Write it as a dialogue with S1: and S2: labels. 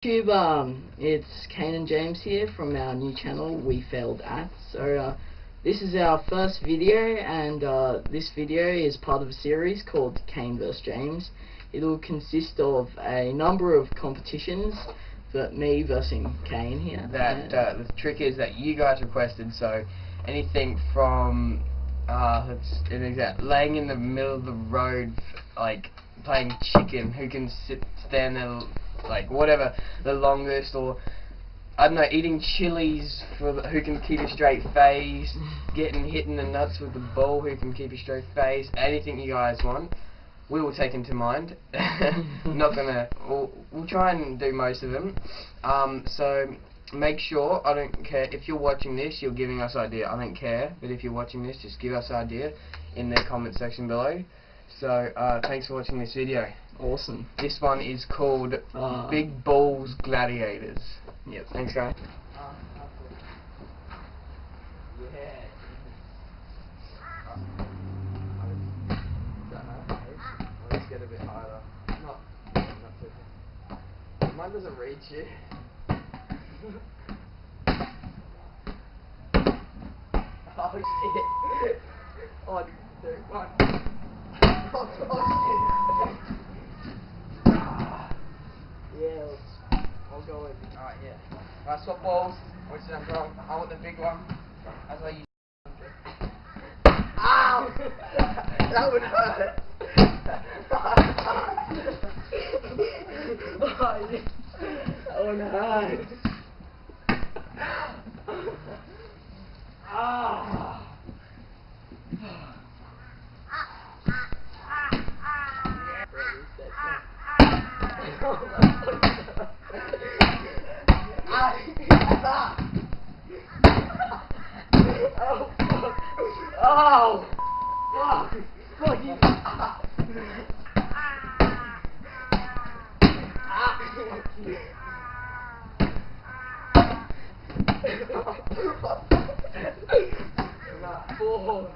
S1: YouTube, it's Kane and James here from our new channel, We Failed At. So, this is our first video, and this video is part of a series called Kane vs James. It'll consist of a number of competitions, but me versus Kane here.
S2: The trick is that you guys requested, so anything from laying in the middle of the road, like playing chicken, who can stand there, like whatever the longest, or I don't know, eating chilies for who can keep a straight face, getting hit in the nuts with the ball, who can keep a straight face. Anything you guys want, we will take into mind. We'll try and do most of them. So make sure, I don't care if you're watching this, you're giving us idea. I don't care, but if you're watching this, just give us idea in the comment section below. So thanks for watching this video.
S1: Awesome.
S2: This one is called Big Balls Gladiators.
S1: Yep.
S2: Thanks, guys. Let's get a bit higher. Mine doesn't reach you. Oh shit. Oh, dude, one. Yeah, I'll go in. Alright, yeah. Alright, swap balls. Which is wrong? I want the big one. That's why you. Ow! That would hurt. Oh, yeah. That would hurt. Ah! Oh! Fuck! Fuck you! Four.